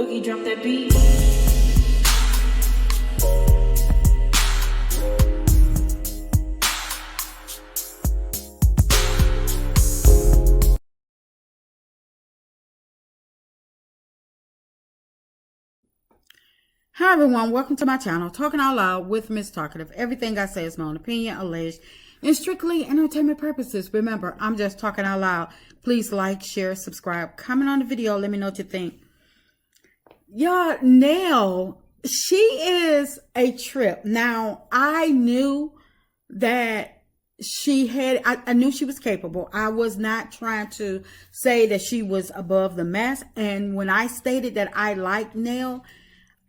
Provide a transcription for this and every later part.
Boogie, drop that beat. Hi everyone, welcome to my channel, Talking Out Loud with Miss Talkative. Everything I say is my own opinion, alleged, and strictly entertainment purposes. Remember, I'm just talking out loud. Please like, share, subscribe, comment on the video. Let me know what you think. Y'all, Nell, she is a trip. Now, I knew that I knew she was capable. I was not trying to say that she was above the mess. And when I stated that I liked Nell,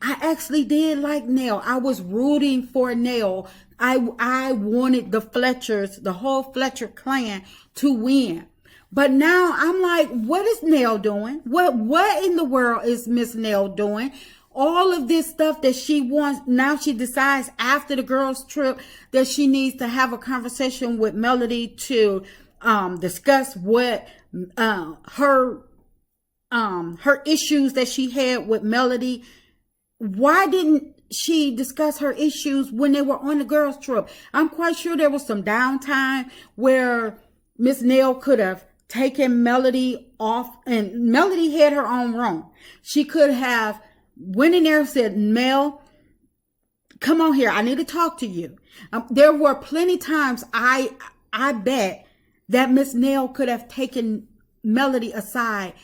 I actually did like Nell. I was rooting for Nell. I wanted the Fletchers, the whole Fletcher clan to win. But now I'm like, what is Nell doing? What in the world is Miss Nell doing? All of this stuff that she wants, now she decides after the girls' trip that she needs to have a conversation with Melody to discuss what her issues that she had with Melody. Why didn't she discuss her issues when they were on the girls' trip? I'm quite sure there was some downtime where Miss Nell could have taken Melody off, and Melody had her own room. She could have went in there and said, Mel, come on here. I need to talk to you. There were plenty times I bet that Miss Nell could have taken Melody aside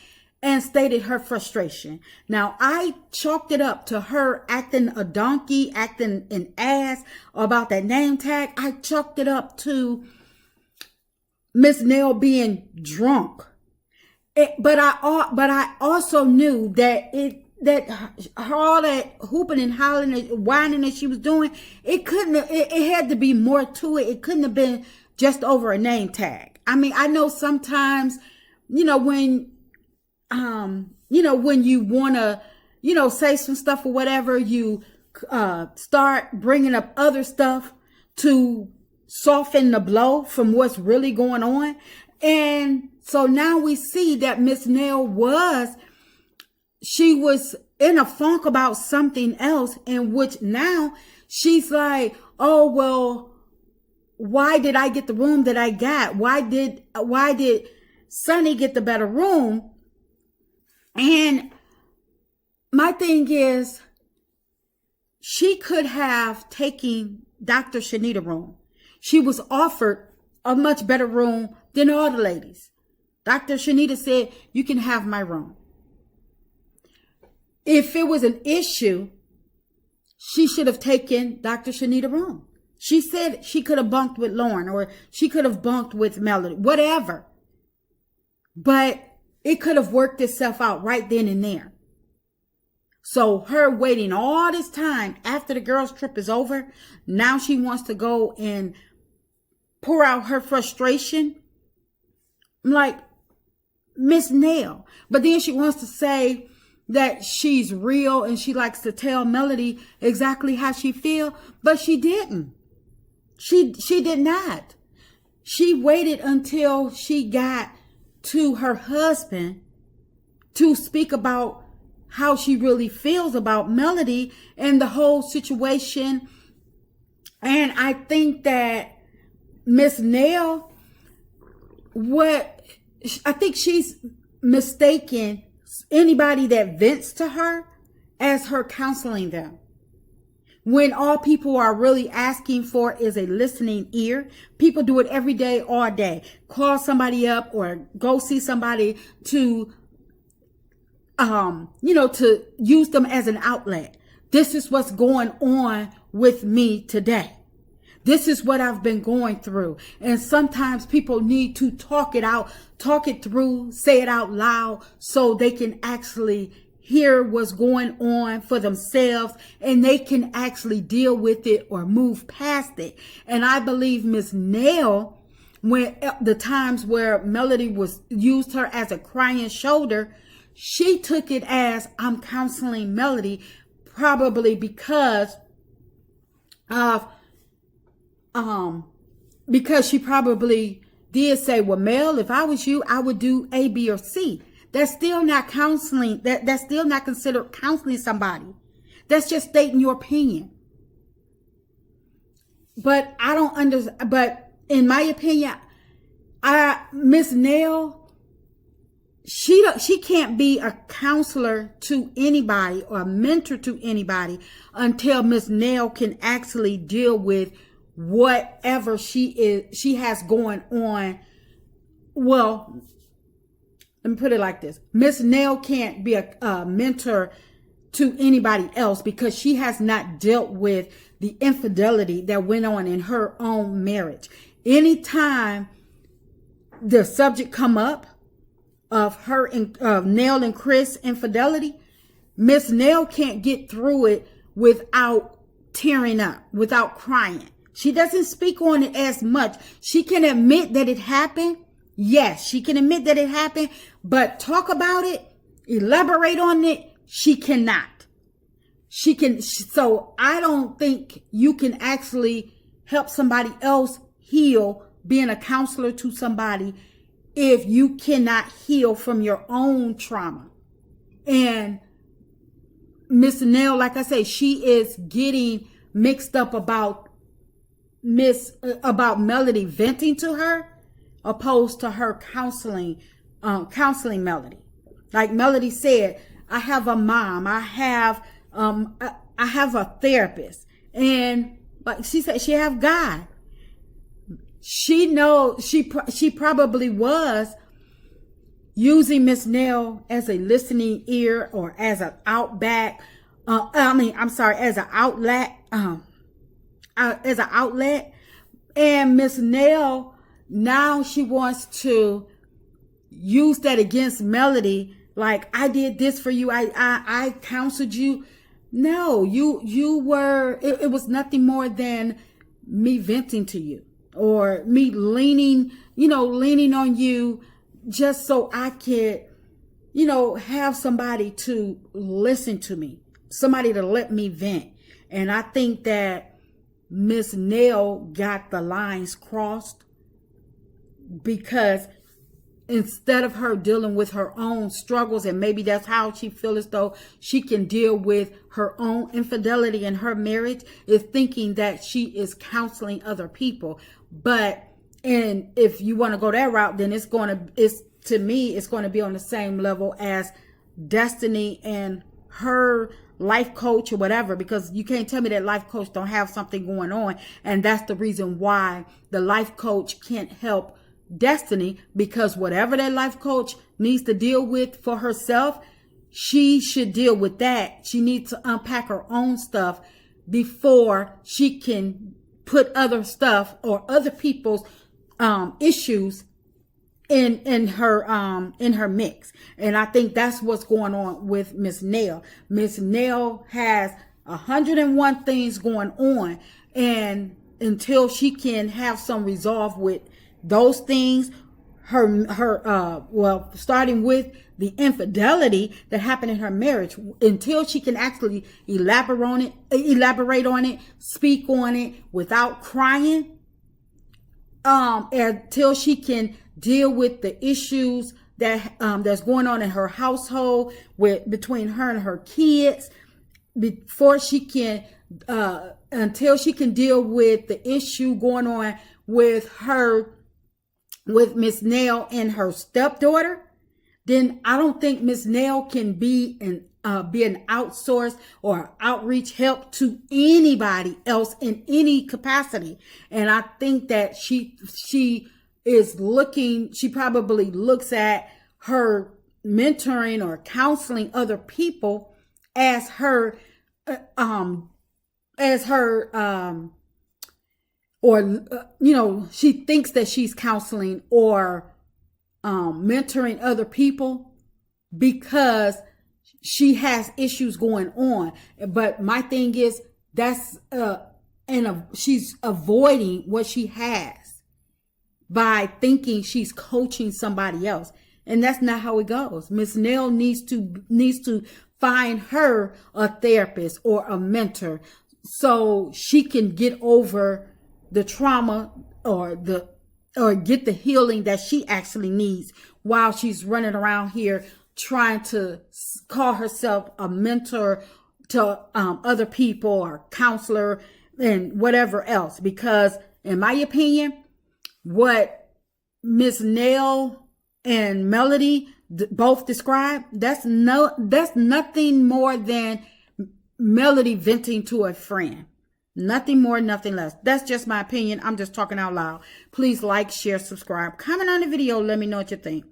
and stated her frustration. Now, I chalked it up to her acting a donkey, acting an ass about that name tag. I chalked it up to Miss Nell being drunk. But I also knew that all that hooping and hollering and whining that she was doing, it had to be more to it. It couldn't have been just over a name tag. I mean, I know sometimes, when you want to, say some stuff or whatever, you start bringing up other stuff to soften the blow from what's really going on. And so now we see that Miss Nell she was in a funk about something else, in which now she's like, oh, well, why did I get the room that I got? Why did Sonny get the better room? And my thing is, she could have taken Dr. Shanita's room. She was offered a much better room than all the ladies. Dr. Shanita said, you can have my room. If it was an issue, she should have taken Dr. Shanita's room. She said she could have bunked with Lauren, or she could have bunked with Melody, whatever. But it could have worked itself out right then and there. So her waiting all this time after the girls' trip is over, now she wants to go and pour out her frustration. I'm like, Miss Nell. But then she wants to say that she's real and she likes to tell Melody exactly how she feel, but she didn't. She did not. She waited until she got to her husband to speak about how she really feels about Melody and the whole situation. And I think that Miss Nell, I think she's mistaken anybody that vents to her as her counseling them, when all people are really asking for is a listening ear. People do it every day, all day. Call somebody up or go see somebody to, to use them as an outlet. This is what's going on with me today. This is what I've been going through. And sometimes people need to talk it out, talk it through, say it out loud so they can actually hear what's going on for themselves and they can actually deal with it or move past it. And I believe Miss Nell, when the times where Melody used her as a crying shoulder, she took it as I'm counseling Melody, probably because she probably did say, well, Mel, if I was you, I would do A, B, or C. That's still not counseling. That's still not considered counseling somebody. That's just stating your opinion. But I don't understand. But in my opinion, Miss Nell, she can't be a counselor to anybody or a mentor to anybody until Miss Nell can actually deal with whatever she has going on. Well, let me put it like this. Miss Nell can't be a mentor to anybody else because she has not dealt with the infidelity that went on in her own marriage. Anytime the subject come up of her and Nell and Chris infidelity, Miss Nell can't get through it without tearing up, without crying. She doesn't speak on it as much. She can admit that it happened. Yes, she can admit that it happened, but talk about it, elaborate on it, she cannot. So I don't think you can actually help somebody else heal being a counselor to somebody if you cannot heal from your own trauma. And Miss Nell, like I say, she is getting mixed up about Melody venting to her, opposed to her counseling Melody. Like Melody said, I have a mom, I have a therapist, and like she said, she have God. She knows she probably was using Miss Nell as a listening ear or as an outback. As an outlet. And Miss Nell, now she wants to use that against Melody. Like, I did this for you. I counseled you. No, you were, it was nothing more than me venting to you or me leaning on you just so I could, have somebody to listen to me, somebody to let me vent. And I think that Miss Nell got the lines crossed because instead of her dealing with her own struggles, and maybe that's how she feels as though she can deal with her own infidelity in her marriage, is thinking that she is counseling other people. And if you want to go that route, then it's going to be on the same level as Destiny and her life coach or whatever, because you can't tell me that life coach don't have something going on. And that's the reason why the life coach can't help Destiny, because whatever that life coach needs to deal with for herself, she should deal with that. She needs to unpack her own stuff before she can put other stuff or other people's issues in her mix. And I think that's what's going on with Miss Nell. Miss Nell has 101 things going on, and until she can have some resolve with those things, starting with the infidelity that happened in her marriage, until she can actually elaborate on it, speak on it without crying, until she can deal with the issues that that's going on in her household between her and her kids, before she can until she can deal with the issue going on with Miss Nell and her stepdaughter, then I don't think Miss Nell can be an outsource or outreach help to anybody else in any capacity. And I think that she probably looks at her mentoring or counseling other people as her she thinks that she's counseling or mentoring other people because she has issues going on. But my thing is, she's avoiding what she has by thinking she's coaching somebody else. And that's not how it goes. Miss Nell needs to find her a therapist or a mentor so she can get over the trauma or get the healing that she actually needs while she's running around here trying to call herself a mentor to other people or counselor and whatever else. Because in my opinion, what Miss Nell and Melody both described, that's nothing more than Melody venting to a friend. Nothing more, nothing less. That's just my opinion. I'm just talking out loud. Please like, share, subscribe, comment on the video. Let me know what you think.